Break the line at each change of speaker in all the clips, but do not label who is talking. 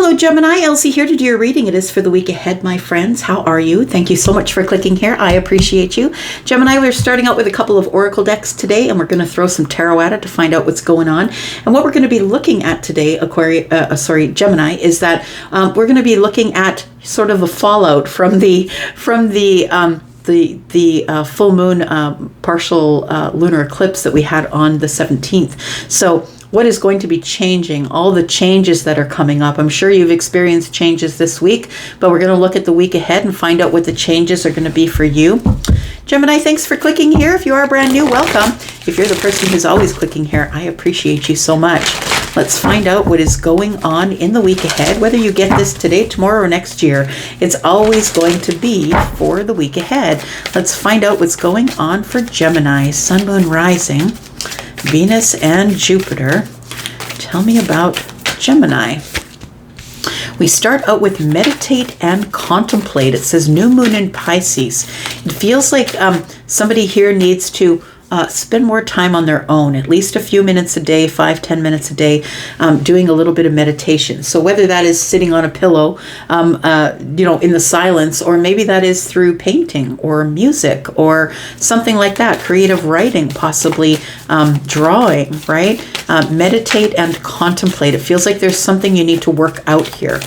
Hello, Gemini. Elsie here to do your reading. It is for the week ahead, my friends. How are you? Thank you so much for clicking here. I appreciate you. Gemini, we're starting out with a couple of oracle decks today, and we're going to throw some tarot at it to find out what's going on. And what we're going to be looking at today, Gemini, is that we're going to be looking at sort of a fallout from the full moon partial lunar eclipse that we had on the 17th. So what is going to be changing, all the changes that are coming up. I'm sure you've experienced changes this week, but we're going to look at the week ahead and find out what the changes are going to be for you. Gemini, thanks for clicking here. If you are brand new, welcome. If you're the person who's always clicking here, I appreciate you so much. Let's find out what is going on in the week ahead. Whether you get this today, tomorrow, or next year, it's always going to be for the week ahead. Let's find out what's going on for Gemini, Sun, Moon, Rising, Venus, and Jupiter. Tell me about Gemini. We start out with meditate and contemplate. It says new moon in Pisces. It feels like somebody here needs to spend more time on their own, at least a few minutes a day, 5-10 minutes a day, doing a little bit of meditation. So whether that is sitting on a pillow, in the silence, or maybe that is through painting or music or something like that, creative writing, possibly drawing, right? Meditate and contemplate. It feels like there's something you need to work out here.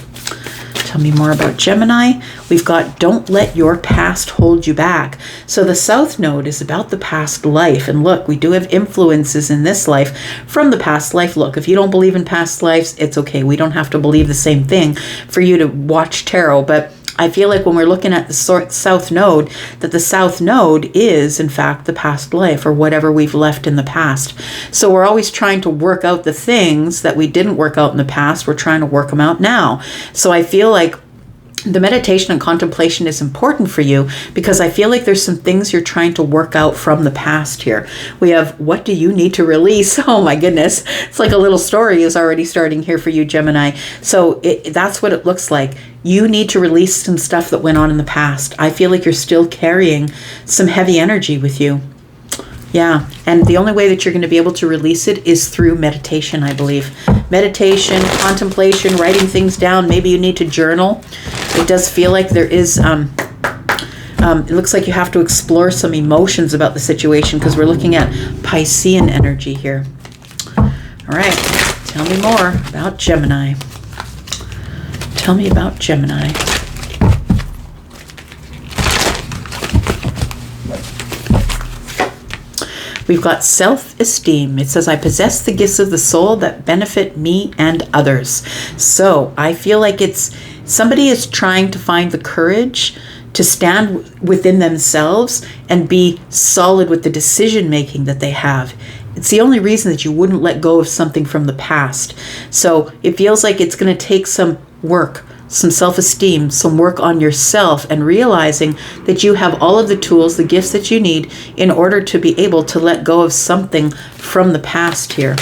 Tell me more about Gemini. We've got don't let your past hold you back. So the South Node is about the past life. And look, we do have influences in this life from the past life. Look, if you don't believe in past lives, it's okay. We don't have to believe the same thing for you to watch tarot. But I feel like when we're looking at the South Node, that the South Node is, in fact, the past life or whatever we've left in the past. So we're always trying to work out the things that we didn't work out in the past. We're trying to work them out now. So I feel like the meditation and contemplation is important for you because I feel like there's some things you're trying to work out from the past here. We have, what do you need to release? Oh my goodness. It's like a little story is already starting here for you, Gemini. So that's what it looks like. You need to release some stuff that went on in the past. I feel like you're still carrying some heavy energy with you. Yeah, and the only way that you're going to be able to release it is through meditation, I believe. Meditation, contemplation, writing things down. Maybe you need to journal. It does feel like there is, it looks like you have to explore some emotions about the situation because we're looking at Piscean energy here. All right, tell me more about Gemini. Tell me about Gemini. We've got self-esteem. It says, I possess the gifts of the soul that benefit me and others. So I feel like it's somebody is trying to find the courage to stand within themselves and be solid with the decision making that they have. It's the only reason that you wouldn't let go of something from the past. So it feels like it's going to take some work, some self-esteem, some work on yourself, and realizing that you have all of the tools, the gifts that you need in order to be able to let go of something from the past here.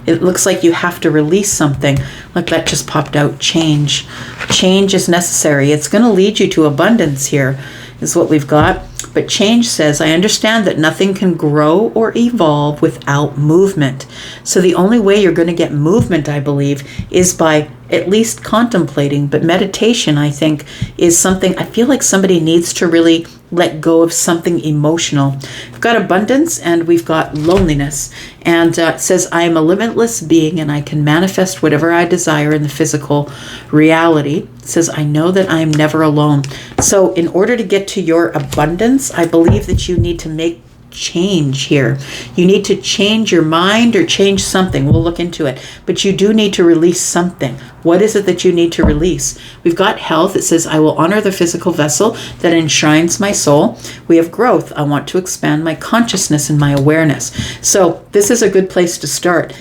It looks like you have to release something. Look, that just popped out. Change. Change is necessary. It's going to lead you to abundance here, is what we've got. But change says, I understand that nothing can grow or evolve without movement. So the only way you're going to get movement, I believe, is by at least contemplating. But meditation, I think, is something I feel like somebody needs to really let go of something emotional. We've got abundance and we've got loneliness. And it says, I am a limitless being and I can manifest whatever I desire in the physical reality. It says, I know that I am never alone. So in order to get to your abundance, I believe that you need to make change here. You need to change your mind or change something. We'll look into it. But you do need to release something. What is it that you need to release? We've got health. It says, I will honor the physical vessel that enshrines my soul. We have growth. I want to expand my consciousness and my awareness. So this is a good place to start.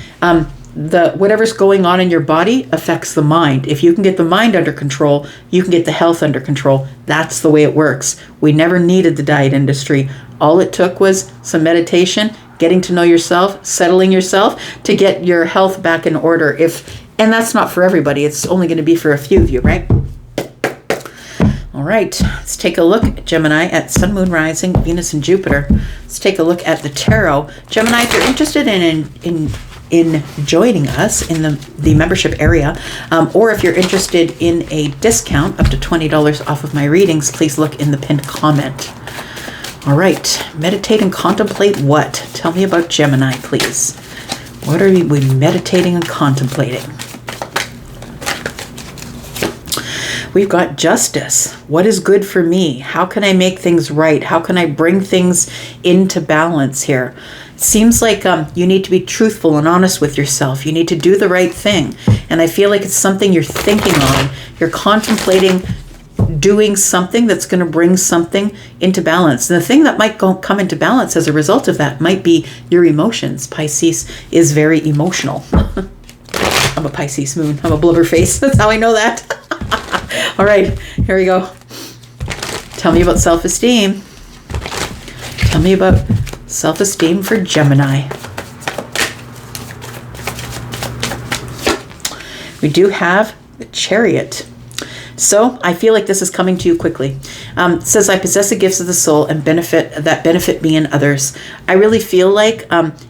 Whatever's going on in your body affects the mind. If you can get the mind under control, you can get the health under control. That's the way it works. We never needed the diet industry. All it took was some meditation, getting to know yourself, settling yourself to get your health back in order. And that's not for everybody. It's only going to be for a few of you, right? All right, let's take a look, Gemini, at Sun, Moon, Rising, Venus, and Jupiter. Let's take a look at the tarot. Gemini, if you're interested in in joining us in the membership area, or if you're interested in a discount up to $20 off of my readings, please look in the pinned comment. All right, meditate and contemplate what? Tell me about Gemini, please. What are we meditating and contemplating? We've got justice. What is good for me? How can I make things right? How can I bring things into balance here? It seems like you need to be truthful and honest with yourself. You need to do the right thing. And I feel like it's something you're thinking on. You're contemplating doing something that's going to bring something into balance. And the thing that might come into balance as a result of that might be your emotions. Pisces is very emotional. I'm a Pisces moon. I'm a blubber face. That's how I know that. All right, here we go. Tell me about self-esteem. Tell me about self-esteem for Gemini. We do have the Chariot. So I feel like this is coming to you quickly. It says, I possess the gifts of the soul and benefit me and others. I really feel like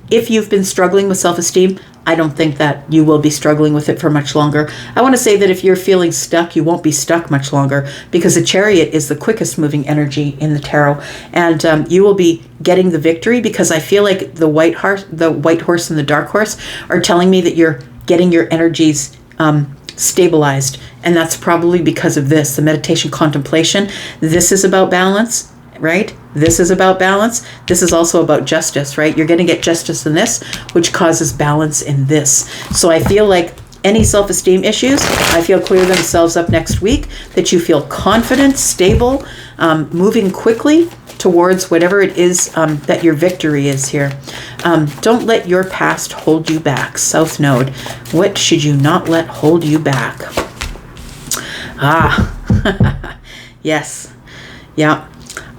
if you've been struggling with self-esteem, I don't think that you will be struggling with it for much longer. I want to say that if you're feeling stuck, you won't be stuck much longer, because the Chariot is the quickest moving energy in the tarot, and you will be getting the victory, because I feel like the white horse and the dark horse are telling me that you're getting your energies stabilized, and that's probably because of this, the meditation contemplation. This is about balance, right? This is about balance. This is also about justice, right? You're going to get justice in this, which causes balance in this. So I feel like any self-esteem issues, I feel clear themselves up next week, that you feel confident, stable, moving quickly towards whatever it is that your victory is here. Don't let your past hold you back. South Node. What should you not let hold you back? Yes. Yeah.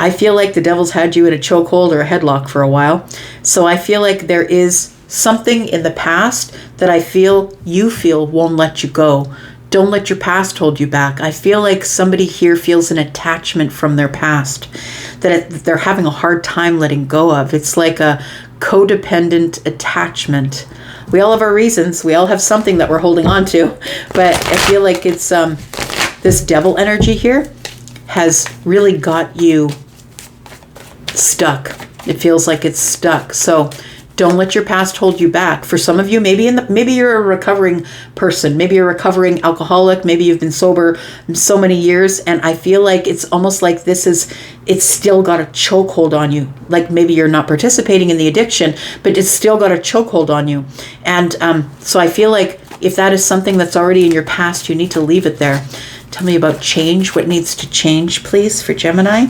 I feel like the devil's had you in a chokehold or a headlock for a while. So I feel like there is something in the past that you feel won't let you go. Don't let your past hold you back. I feel like somebody here feels an attachment from their past that they're having a hard time letting go of. It's like a codependent attachment. We all have our reasons. We all have something that we're holding on to. But I feel like it's this devil energy here has really got you stuck. It feels like it's stuck. So don't let your past hold you back. For some of you, maybe you're a recovering person. Maybe you're a recovering alcoholic. Maybe you've been sober so many years, and I feel like it's almost like it's still got a chokehold on you. Like maybe you're not participating in the addiction, but it's still got a chokehold on you. And so I feel like if that is something that's already in your past, you need to leave it there. Tell me about change. What needs to change, please, for Gemini?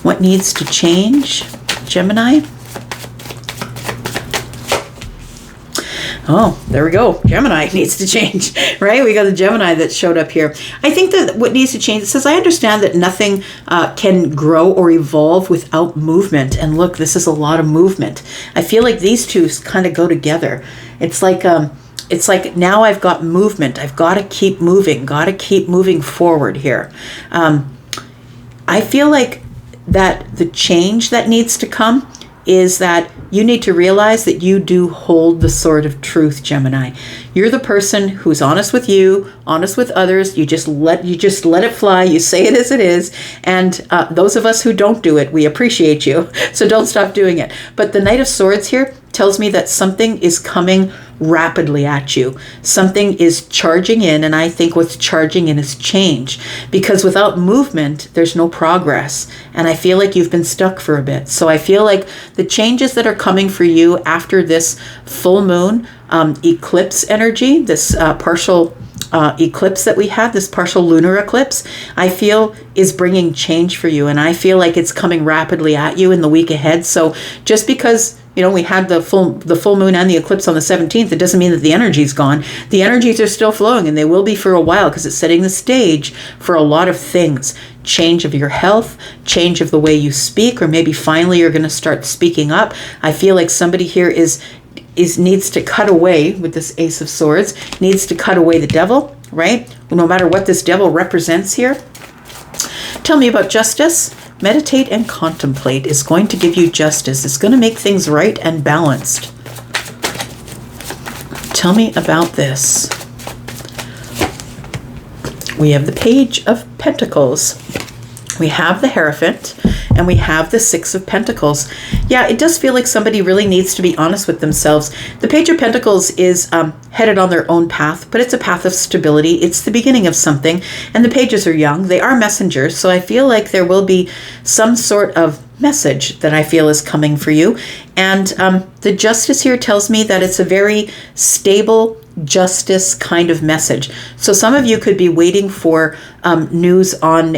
What needs to change, Gemini? Oh, there we go. Gemini needs to change, right? We got the Gemini that showed up here. I think that what needs to change, it says, I understand that nothing can grow or evolve without movement. And look, this is a lot of movement. I feel like these two kind of go together. It's like now I've got movement. I've got to keep moving forward here. I feel like that the change that needs to come is that you need to realize that you do hold the sword of truth, Gemini. You're the person who's honest with you, honest with others. You just let it fly. You say it as it is. And those of us who don't do it, we appreciate you. So don't stop doing it. But the Knight of Swords here tells me that something is coming rapidly at you. Something is charging in, and I think what's charging in is change. Because without movement, there's no progress. And I feel like you've been stuck for a bit. So I feel like the changes that are coming for you after this full moon eclipse energy, this partial eclipse that we had, this partial lunar eclipse, I feel is bringing change for you. And I feel like it's coming rapidly at you in the week ahead. So just because we had the full moon and the eclipse on the 17th, it doesn't mean that the energy's gone. The energies are still flowing, and they will be for a while, because it's setting the stage for a lot of things. Change of your health, change of the way you speak, or maybe finally you're going to start speaking up. I feel like somebody here needs to cut away with this Ace of Swords, needs to cut away the devil, right? No matter what this devil represents here. Tell me about justice. Meditate and contemplate is going to give you justice. It's going to make things right and balanced. Tell me about this. We have the Page of Pentacles. We have the Hierophant, and we have the Six of Pentacles. Yeah, it does feel like somebody really needs to be honest with themselves. The Page of Pentacles is headed on their own path, but it's a path of stability. It's the beginning of something, and the pages are young. They are messengers, so I feel like there will be some sort of message that I feel is coming for you. And the Justice here tells me that it's a very stable justice kind of message. So some of you could be waiting for news on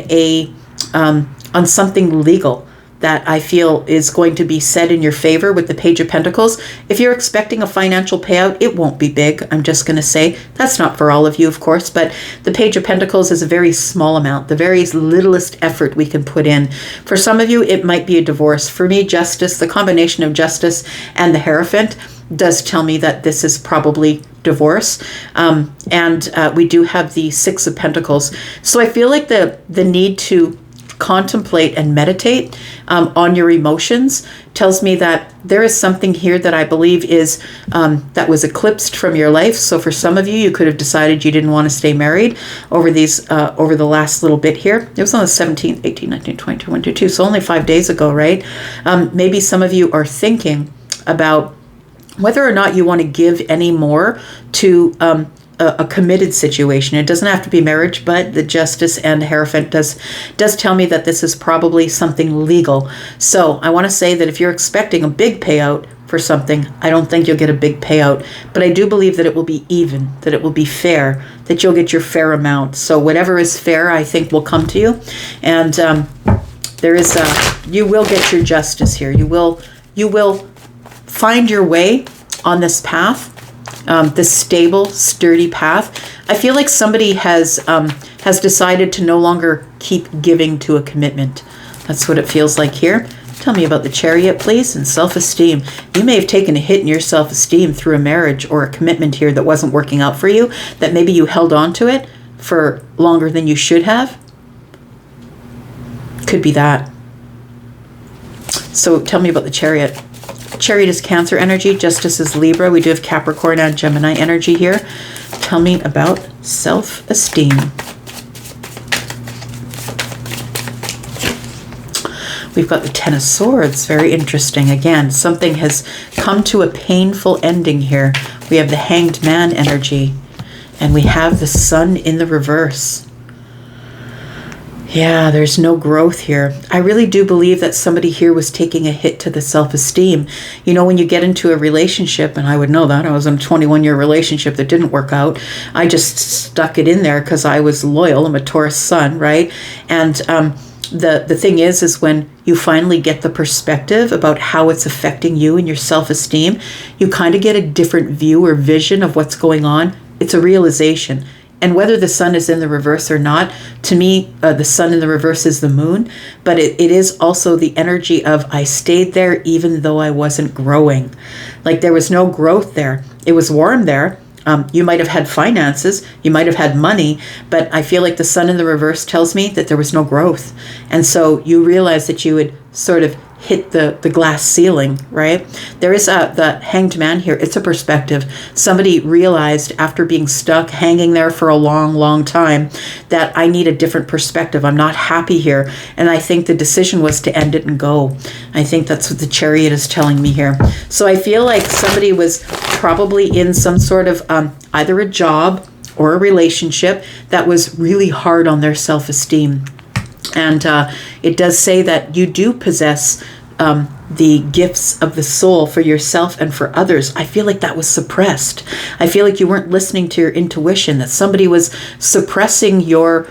on something legal that I feel is going to be said in your favor with the Page of Pentacles. If you're expecting a financial payout, it won't be big. I'm just going to say that's not for all of you, of course, but the Page of Pentacles is a very small amount, the very littlest effort we can put in. For some of you, it might be a divorce. For me, Justice, the combination of Justice and the Hierophant does tell me that this is probably divorce. And we do have the Six of Pentacles. So I feel like the need to contemplate and meditate on your emotions tells me that there is something here that I believe is that was eclipsed from your life. So for some of you, you could have decided you didn't want to stay married over the last little bit here. It was on the 17th, 18, 19, 20, 21, 22, so only 5 days ago, right? Maybe some of you are thinking about whether or not you want to give any more to a committed situation. It doesn't have to be marriage, but the Justice and Hierophant does tell me that this is probably something legal. So I want to say that if you're expecting a big payout for something, I don't think you'll get a big payout, but I do believe that it will be even, that it will be fair, that you'll get your fair amount. So whatever is fair, I think will come to you. And you will get your justice here. You will find your way on this path. This stable, sturdy path. I feel like somebody has decided to no longer keep giving to a commitment. That's what it feels like here. Tell me about the Chariot, please, and self-esteem. You may have taken a hit in your self-esteem through a marriage or a commitment here that wasn't working out for you, that maybe you held on to it for longer than you should have. Could be that. So tell me about the Chariot. Chariot is Cancer energy. Justice is Libra. We do have Capricorn and Gemini energy here. Tell me about self-esteem. We've got the Ten of Swords. Very interesting. Again, something has come to a painful ending here. We have the Hanged Man energy. And we have the Sun in the reverse. Yeah, there's no growth here. I really do believe that somebody here was taking a hit to the self-esteem. You know, when you get into a relationship, and I would know that, I was in a 21-year relationship that didn't work out. I just stuck it in there because I was loyal. I'm a Taurus sun, right? And the thing is when you finally get the perspective about how it's affecting you and your self-esteem, you kind of get a different view or vision of what's going on. It's a realization. And whether the sun is in the reverse or not, to me, the sun in the reverse is the moon. But it is also the energy of I stayed there even though I wasn't growing. Like there was no growth there. It was warm there. You might have had finances. You might have had money. But I feel like the sun in the reverse tells me that there was no growth. And so you realize that you would sort of hit the glass ceiling, right? There is the Hanged Man here. It's a perspective. Somebody realized after being stuck, hanging there for a long, long time, that I need a different perspective. I'm not happy here. And I think the decision was to end it and go. I think that's what the Chariot is telling me here. So I feel like somebody was probably in some sort of either a job or a relationship that was really hard on their self-esteem. And it does say that you do possess the gifts of the soul for yourself and for others. I feel like that was suppressed. I feel like you weren't listening to your intuition, that somebody was suppressing your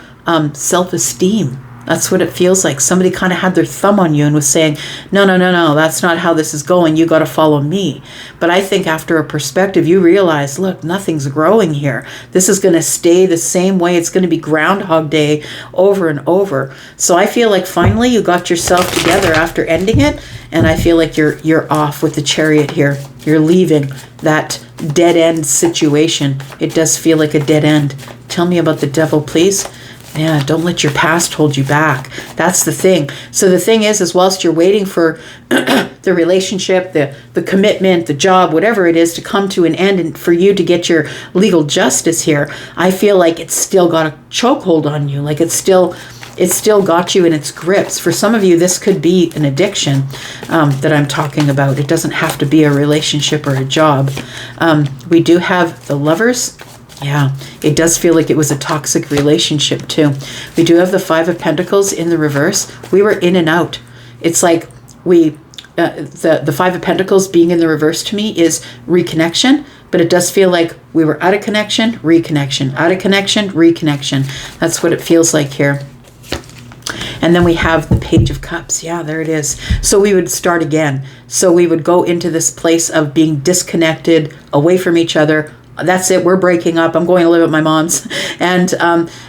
self-esteem. That's what it feels like. Somebody kind of had their thumb on you and was saying, no, that's not how this is going. You got to follow me. But I think after a perspective, you realize, look, nothing's growing here. This is going to stay the same way. It's going to be Groundhog Day over and over. So I feel like finally you got yourself together after ending it. And I feel like you're off with the Chariot here. You're leaving that dead end situation. It does feel like a dead end. Tell me about the Devil, please. Yeah, don't let your past hold you back. That's the thing. So the thing is whilst you're waiting for the relationship, the commitment, the job, whatever it is to come to an end and for you to get your legal justice here, I feel like it's still got a chokehold on you. Like it's still got you in its grips. For some of you, this could be an addiction that I'm talking about. It doesn't have to be a relationship or a job. We do have the Lovers. Yeah, it does feel like it was a toxic relationship too. We do have the Five of Pentacles in the reverse. We were in and out. It's like the Five of Pentacles being in the reverse to me is reconnection, but it does feel like we were out of connection, reconnection, out of connection, reconnection. That's what it feels like here. And then we have the Page of Cups. Yeah, there it is. So we would start again. So we would go into this place of being disconnected, away from each other. That's it. We're breaking up. I'm going to live at my mom's. And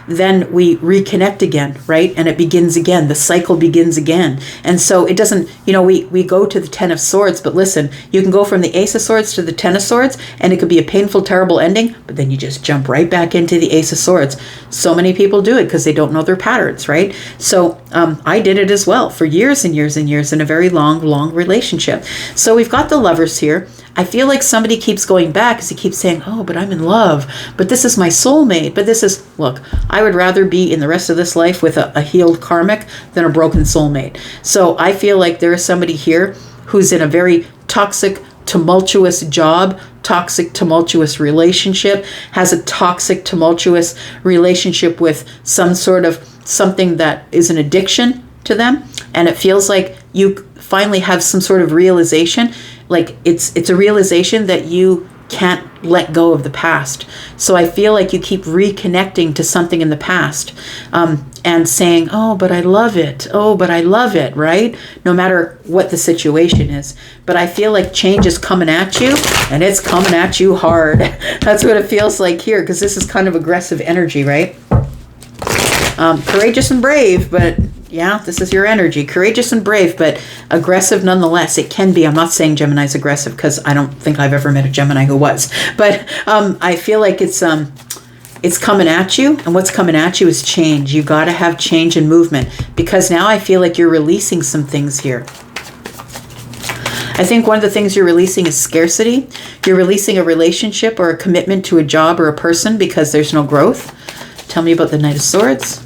then we reconnect again, right? And it begins again. The cycle begins again. And so it doesn't, we go to the Ten of Swords, but listen, you can go from the Ace of Swords to the Ten of Swords, and it could be a painful, terrible ending, but then you just jump right back into the Ace of Swords. So many people do it because they don't know their patterns, right? So I did it as well for years and years and years in a very long relationship. So we've got the Lovers here. I feel like somebody keeps going back because he keeps saying, oh, but I'm in love, but this is my soulmate, but this is, look, I would rather be in the rest of this life with a healed karmic than a broken soulmate. So I feel like there is somebody here who's in a very toxic, tumultuous job, toxic, tumultuous relationship, has a toxic, tumultuous relationship with some sort of something that is an addiction to them. And it feels like you finally have some sort of realization. Like it's a realization that you can't let go of the past. So I feel like you keep reconnecting to something in the past and saying, oh, but I love it. Oh, but I love it, right? No matter what the situation is. But I feel like change is coming at you, and it's coming at you hard. That's what it feels like here, because this is kind of aggressive energy, right? Courageous and brave, but yeah, this is your energy. Courageous and brave, but aggressive nonetheless. It can be. I'm not saying Gemini's aggressive because I don't think I've ever met a Gemini who was. But I feel like it's coming at you, and what's coming at you is change. You got to have change and movement, because now I feel like you're releasing some things here. I think one of the things you're releasing is scarcity. You're releasing a relationship or a commitment to a job or a person because there's no growth. Tell me about the Knight of Swords.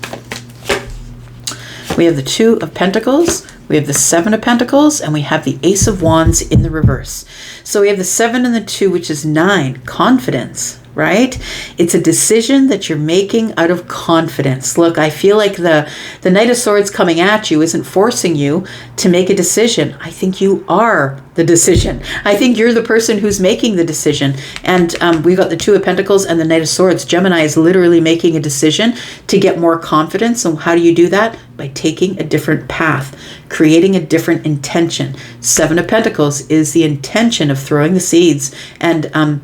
We have the Two of Pentacles, we have the Seven of Pentacles, and we have the Ace of Wands in the reverse. So we have the 7 and the 2, which is 9, confidence, right? It's a decision that you're making out of confidence. Look, I feel like the Knight of Swords coming at you isn't forcing you to make a decision. I think you are the decision. I think you're the person who's making the decision. And we got the Two of Pentacles and the Knight of Swords. Gemini is literally making a decision to get more confidence. And how do you do that? By taking a different path, creating a different intention. 7 of Pentacles is the intention of throwing the seeds and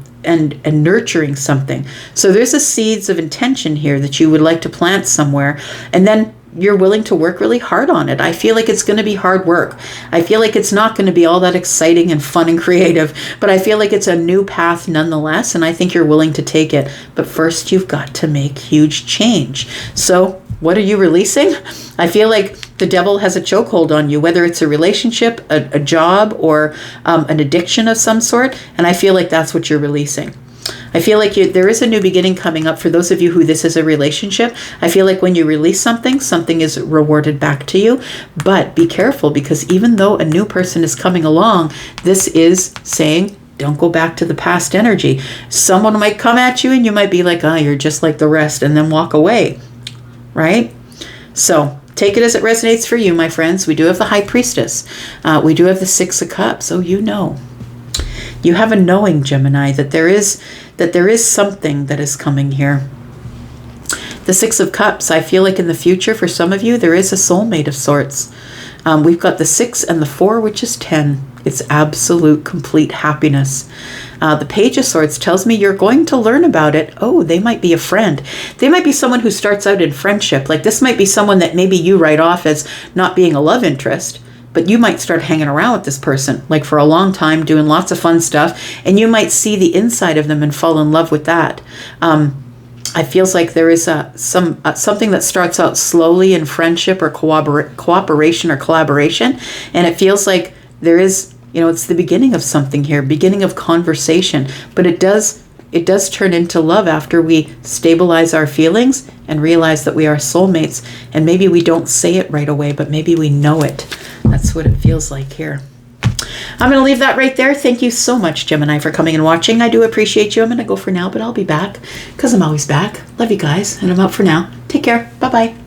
nurturing something. So there's a seeds of intention here that you would like to plant somewhere, and then you're willing to work really hard on it. I feel like it's going to be hard work. I feel like it's not going to be all that exciting and fun and creative, but I feel like it's a new path nonetheless, and I think you're willing to take it. But first, you've got to make huge change. So what are you releasing? I feel like the devil has a chokehold on you, whether it's a relationship, a job, or an addiction of some sort. And I feel like that's what you're releasing. I feel like there is a new beginning coming up for those of you who this is a relationship. I feel like when you release something, something is rewarded back to you. But be careful, because even though a new person is coming along, this is saying, don't go back to the past energy. Someone might come at you and you might be like, oh, you're just like the rest, and then walk away, right? So take it as it resonates for you, my friends. We do have the High Priestess. We do have the 6 of Cups. Oh, you know. You have a knowing, Gemini, that there is something that is coming here. The 6 of Cups, I feel like in the future, for some of you, there is a soulmate of sorts. We've got the 6 and the 4, which is 10. It's absolute, complete happiness. The Page of Swords tells me you're going to learn about it. Oh, they might be a friend. They might be someone who starts out in friendship. Like this might be someone that maybe you write off as not being a love interest, but you might start hanging around with this person like for a long time, doing lots of fun stuff, and you might see the inside of them and fall in love with that. it feels like there is something that starts out slowly in friendship or cooperation or collaboration, and it feels like there is, it's the beginning of something here, beginning of conversation, but it does turn into love after we stabilize our feelings and realize that we are soulmates. And maybe we don't say it right away, but maybe we know it. That's what it feels like here. I'm going to leave that right there. Thank you so much, Gemini, for coming and watching. I do appreciate you. I'm going to go for now, but I'll be back because I'm always back. Love you guys, and I'm out for now. Take care. Bye-bye.